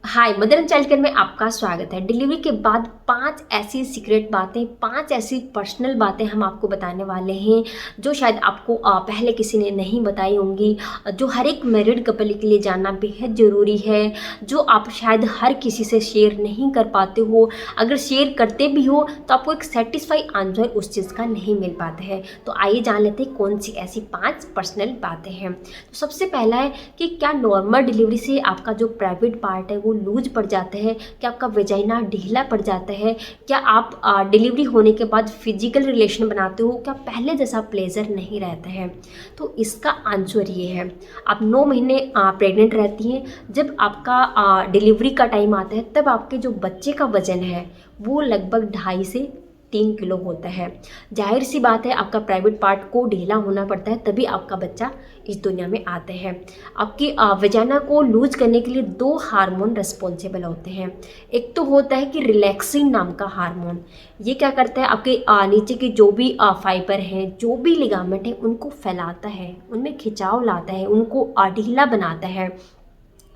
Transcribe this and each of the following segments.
Hi, mother and child care में आपका स्वागत है। डिलीवरी के बाद 5 ऐसी सीक्रेट बातें, 5 ऐसी पर्सनल बातें हम आपको बताने वाले हैं जो शायद आपको पहले किसी ने नहीं बताई होंगी, जो हर एक मैरिड कपल के लिए जानना बेहद ज़रूरी है, जो आप शायद हर किसी से शेयर नहीं कर पाते हो। अगर शेयर करते भी हो तो आपको एक सेटिस्फाई आंसर उस चीज़ का नहीं मिल पाता है। तो आइए जान लेते हैं कौन सी ऐसी 5 पर्सनल बातें हैं। तो सबसे पहला है कि क्या नॉर्मल डिलीवरी से आपका जो प्राइवेट पार्ट है वो लूज पड़ जाता है, क्या आपका वेजाइना ढीला पड़ जाता है, क्या आप डिलीवरी होने के बाद फिजिकल रिलेशन बनाते हो, क्या पहले जैसा प्लेजर नहीं रहता है। तो इसका आंसर ये है, आप 9 महीने प्रेग्नेंट रहती हैं, जब आपका डिलीवरी का टाइम आता है तब आपके जो बच्चे का वजन है वो लगभग 2.5 से 3 किलो होता है। जाहिर सी बात है, आपका प्राइवेट पार्ट को ढीला होना पड़ता है तभी आपका बच्चा इस दुनिया में आता है। आपकी वजाना को लूज करने के लिए 2 हार्मोन रिस्पॉन्सिबल होते हैं। एक तो होता है कि रिलैक्सिन नाम का हार्मोन। ये क्या करता है, आपके नीचे के जो भी फाइबर हैं, जो भी लिगामेंट है, उनको फैलाता है, उनमें खिंचाव लाता है, उनको ढीला बनाता है।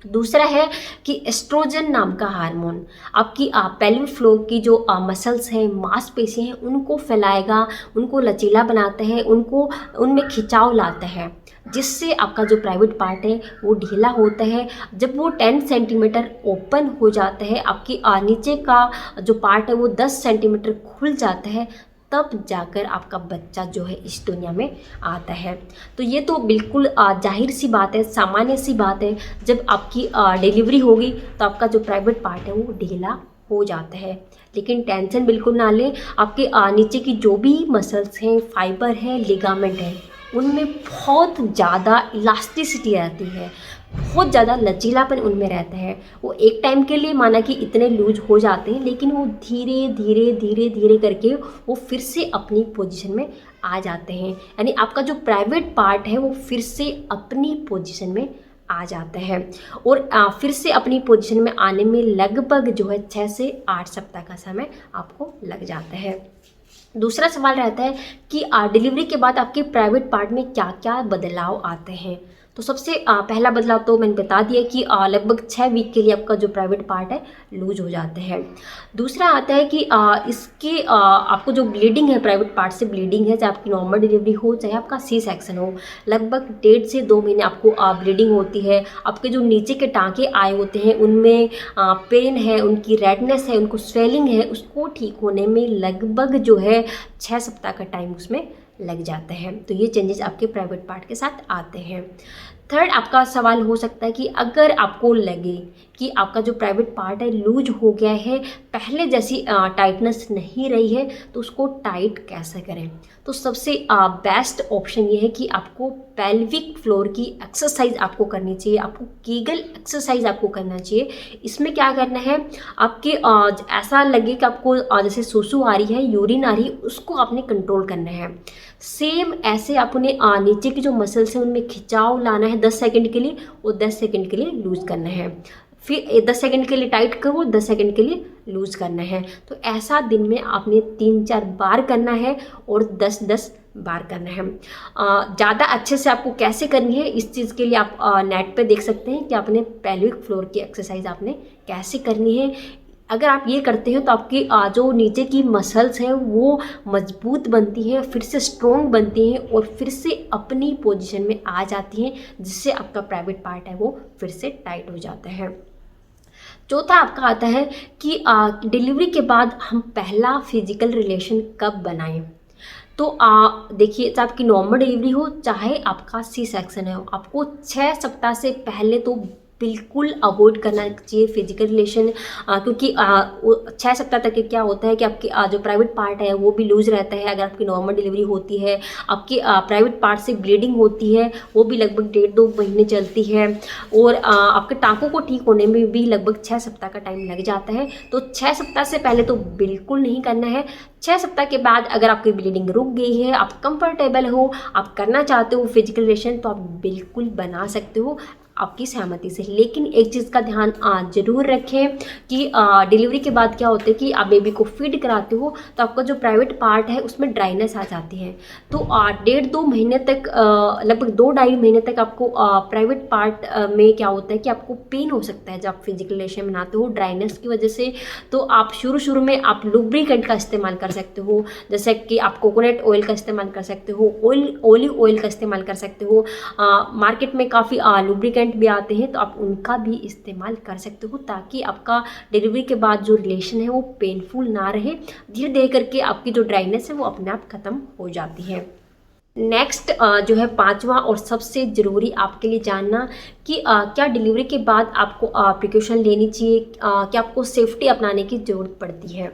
दूसरा है कि एस्ट्रोजन नाम का हार्मोन आपकी पेल्विक फ्लोर की जो मसल्स हैं, मांसपेशियां हैं, उनको फैलाएगा, उनको लचीला बनाता है, उनको उनमें खिंचाव लाता है, जिससे आपका जो प्राइवेट पार्ट है वो ढीला होता है। जब वो 10 सेंटीमीटर ओपन हो जाता है, आपकी नीचे का जो पार्ट है वो 10 सेंटीमीटर खुल जाता है, तब जाकर आपका बच्चा जो है इस दुनिया में आता है। तो ये तो बिल्कुल जाहिर सी बात है, सामान्य सी बात है। जब आपकी डिलीवरी होगी तो आपका जो प्राइवेट पार्ट है वो ढीला हो जाता है। लेकिन टेंशन बिल्कुल ना लें, आपके नीचे की जो भी मसल्स हैं, फाइबर है, लिगामेंट है, उनमें बहुत ज़्यादा इलास्टिसिटी रहती है, बहुत ज़्यादा लचीलापन उनमें रहता है। वो एक टाइम के लिए माना कि इतने लूज हो जाते हैं, लेकिन वो धीरे धीरे धीरे धीरे करके वो फिर से अपनी पोजीशन में आ जाते हैं। यानी आपका जो प्राइवेट पार्ट है वो फिर से अपनी पोजीशन में आ जाता है, और फिर से अपनी पोजीशन में आने में लगभग जो है 6 से 8 सप्ताह का समय आपको लग जाता है। दूसरा सवाल रहता है कि डिलीवरी के बाद आपके प्राइवेट पार्ट में क्या क्या बदलाव आते हैं। तो सबसे पहला बदलाव तो मैंने बता दिया कि लगभग 6 वीक के लिए आपका जो प्राइवेट पार्ट है लूज हो जाते हैं। दूसरा आता है कि इसके आपको जो ब्लीडिंग है, प्राइवेट पार्ट से ब्लीडिंग है, चाहे आपकी नॉर्मल डिलीवरी हो चाहे आपका सी सेक्शन हो, लगभग 1.5 से 2 महीने आपको ब्लीडिंग होती है। आपके जो नीचे के टाँके आए होते हैं उनमें पेन है, उनकी रेडनेस है, उनको स्वेलिंग है, उसको ठीक होने में लगभग जो है 6 सप्ताह का टाइम उसमें लग जाता है। तो ये चेंजेस आपके प्राइवेट पार्ट के साथ आते हैं। थर्ड आपका सवाल हो सकता है कि अगर आपको लगे कि आपका जो प्राइवेट पार्ट है लूज हो गया है, पहले जैसी टाइटनेस नहीं रही है, तो उसको टाइट कैसे करें। तो सबसे बेस्ट ऑप्शन ये है कि आपको पेल्विक फ्लोर की एक्सरसाइज आपको करनी चाहिए, आपको कीगल एक्सरसाइज आपको करना चाहिए। इसमें क्या करना है, आपके ऐसा लगे कि आपको जैसे सुसु आ रही है, यूरिन आ रही है, उसको आपने कंट्रोल करना है। सेम ऐसे आपने नीचे की जो मसल्स हैं उनमें खिंचाव लाना है 10 सेकंड के लिए, और 10 सेकंड के लिए लूज करना है। फिर 10 सेकंड के लिए टाइट करो, 10 सेकंड के लिए लूज करना है। तो ऐसा दिन में आपने 3-4 बार करना है और 10-10 बार करना है। ज़्यादा अच्छे से आपको कैसे करनी है, इस चीज़ के लिए आप नेट पे देख सकते हैं कि आपने पेल्विक फ्लोर की एक्सरसाइज आपने कैसे करनी है। अगर आप ये करते हो तो आपकी जो नीचे की मसल्स हैं वो मजबूत बनती हैं, फिर से स्ट्रॉन्ग बनती हैं, और फिर से अपनी पोजीशन में आ जाती हैं, जिससे आपका प्राइवेट पार्ट है वो फिर से टाइट हो जाता है। चौथा आपका आता है कि डिलीवरी के बाद हम पहला फिजिकल रिलेशन कब बनाएं। तो देखिए, चाहे आपकी नॉर्मल डिलीवरी हो चाहे आपका सी सेक्शन है, आपको 6 सप्ताह से पहले तो बिल्कुल अवॉइड करना चाहिए फिजिकल रिलेशन, क्योंकि 6 सप्ताह तक क्या होता है कि आपकी जो प्राइवेट पार्ट है वो भी लूज रहता है। अगर आपकी नॉर्मल डिलीवरी होती है, आपकी प्राइवेट पार्ट से ब्लीडिंग होती है, वो भी लगभग 1.5-2 महीने चलती है, और आपके टाँकों को ठीक होने में भी लगभग 6 सप्ताह का टाइम लग जाता है। तो 6 सप्ताह से पहले तो बिल्कुल नहीं करना है। 6 सप्ताह के बाद अगर आपकी ब्लीडिंग रुक गई है, आप कंफर्टेबल हो, आप करना चाहते हो फिजिकल रिलेशन, तो आप बिल्कुल बना सकते हो। आपकी सहमति से। लेकिन एक चीज़ का ध्यान जरूर रखें कि डिलीवरी के बाद क्या होता है कि आप बेबी को फीड कराते हो तो आपका जो प्राइवेट पार्ट है उसमें ड्राइनेस आ जाती है। तो 1.5-2 महीने तक, लगभग 2-2.5 महीने तक आपको प्राइवेट पार्ट में क्या होता है कि आपको पेन हो सकता है जब आप फिजिकल रिलेशन बनाते हो ड्राइनेस की वजह से। तो आप शुरू में आप लुब्रिकेंट का इस्तेमाल कर सकते हो, जैसे कि आप कोकोनट ऑयल का इस्तेमाल कर सकते हो, ऑलिव ऑयल का इस्तेमाल कर सकते हो। मार्केट में काफ़ी लुब्रिकेंट भी आते हैं तो आप उनका भी इस्तेमाल कर सकते हो, ताकि आपका डिलीवरी के बाद जो रिलेशन है वो पेनफुल ना रहे। धीरे धीरे करके आपकी जो ड्राइनेस है वो अपने आप ख़त्म हो जाती है। नेक्स्ट जो है पांचवा और सबसे ज़रूरी आपके लिए जानना कि क्या डिलीवरी के बाद आपको प्रिकॉशन लेनी चाहिए, क्या आपको सेफ्टी अपनाने की ज़रूरत पड़ती है।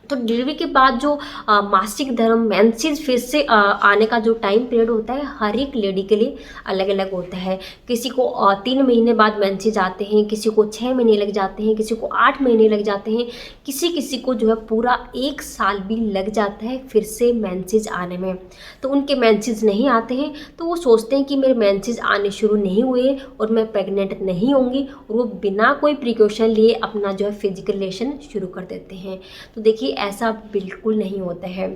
तो डिलीवरी के बाद जो मासिक धर्म मेंसेस फिर से आने का जो टाइम पीरियड होता है हर एक लेडी के लिए अलग अलग होता है। किसी को 3 महीने बाद मेंसेस आते हैं, किसी को 6 महीने लग जाते हैं, किसी को 8 महीने लग जाते हैं, किसी किसी को जो है पूरा 1 साल भी लग जाता है फिर से मेंसेस आने में। तो उनके मेंसेस नहीं आते हैं तो वो सोचते हैं कि मेरे मेंसेस आने शुरू नहीं हुए और मैं प्रेग्नेंट नहीं होंगी, और वो बिना कोई प्रिकॉशन लिए अपना जो है फिजिकल रिलेशन शुरू कर देते हैं। तो देखिए ऐसा बिल्कुल नहीं होता है।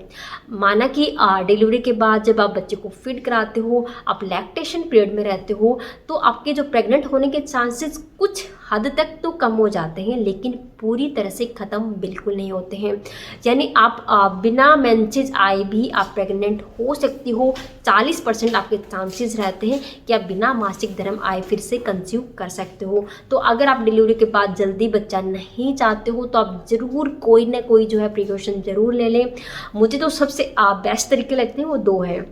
माना कि डिलीवरी के बाद जब आप बच्चे को फीड कराते हो, आप लैक्टेशन पीरियड में रहते हो, तो आपके जो प्रेग्नेंट होने के चांसेस कुछ हद तक तो कम हो जाते हैं, लेकिन पूरी तरह से ख़त्म बिल्कुल नहीं होते हैं। यानी आप बिना मेंसेस आए भी आप प्रेग्नेंट हो सकती हो। 40% आपके चांसेस रहते हैं कि आप बिना मासिक धर्म आए फिर से कंसीव कर सकते हो। तो अगर आप डिलीवरी के बाद जल्दी बच्चा नहीं चाहते हो तो आप ज़रूर कोई ना कोई जो है प्रिकॉशन ज़रूर ले लें। मुझे तो सबसे बेस्ट तरीके लगते हैं वो 2 हैं।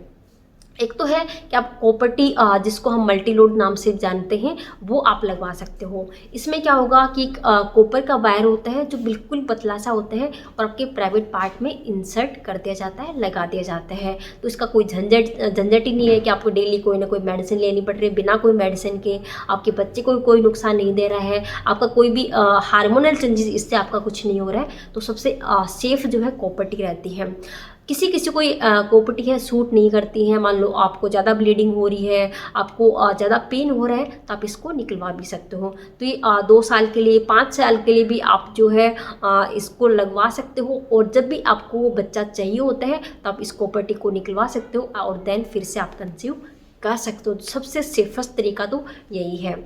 एक तो है कि आप कॉपर-टी, जिसको हम मल्टी लोड नाम से जानते हैं, वो आप लगवा सकते हो। इसमें क्या होगा कि कॉपर का वायर होता है जो बिल्कुल पतला सा होता है और आपके प्राइवेट पार्ट में इंसर्ट कर दिया जाता है, लगा दिया जाता है। तो इसका कोई झंझट ही नहीं है कि आपको डेली कोई ना कोई मेडिसिन लेनी पड़ रही है। बिना कोई मेडिसिन के आपके बच्चे को कोई नुकसान नहीं दे रहा है, आपका कोई भी हार्मोनल चेंजेस इससे आपका कुछ नहीं हो रहा है। तो सबसे सेफ जो है कॉपर-टी रहती है। किसी किसी को कॉपर-टी है सूट नहीं करती है। मान लो आपको ज़्यादा ब्लीडिंग हो रही है, आपको ज़्यादा पेन हो रहा है, तो आप इसको निकलवा भी सकते हो। तो ये 2 साल के लिए, 5 साल के लिए भी आप जो है इसको लगवा सकते हो। और जब भी आपको बच्चा चाहिए होता है तो आप इस कॉपर-टी को निकलवा सकते हो और देन फिर से आप कंसीव कर सकते हो। सबसे सेफेस्ट तरीका तो यही है।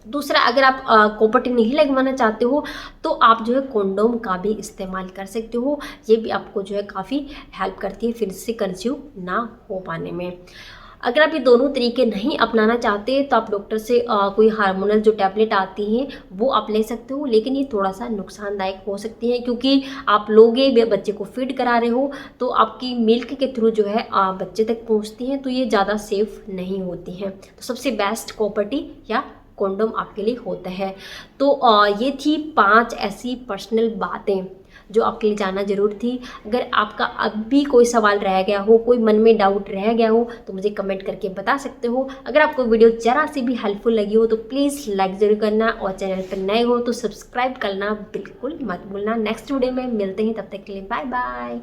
दूसरा, अगर आप कॉपर-टी नहीं लगवाना चाहते हो तो आप जो है कॉन्डोम का भी इस्तेमाल कर सकते हो। ये भी आपको जो है काफ़ी हेल्प करती है फिर से कंसीव ना हो पाने में। अगर आप ये दोनों तरीके नहीं अपनाना चाहते तो आप डॉक्टर से कोई हार्मोनल जो टैबलेट आती हैं वो आप ले सकते हो, लेकिन ये थोड़ा सा नुकसानदायक हो सकती हैं क्योंकि आप लोगे बच्चे को फीड करा रहे हो तो आपकी मिल्क के थ्रू जो है बच्चे तक पहुँचती हैं, तो ये ज़्यादा सेफ नहीं होती हैं। तो सबसे बेस्ट कॉपर-टी या कॉन्डोम आपके लिए होता है। तो ये थी 5 ऐसी पर्सनल बातें जो आपके लिए जानना ज़रूर थी। अगर आपका अब भी कोई सवाल रह गया हो, कोई मन में डाउट रह गया हो तो मुझे कमेंट करके बता सकते हो। अगर आपको वीडियो ज़रा सी भी हेल्पफुल लगी हो तो प्लीज़ लाइक ज़रूर करना, और चैनल पर नए हो तो सब्सक्राइब करना बिल्कुल मत भूलना। नेक्स्ट वीडियो में मिलते हैं, तब तक के लिए बाय बाय।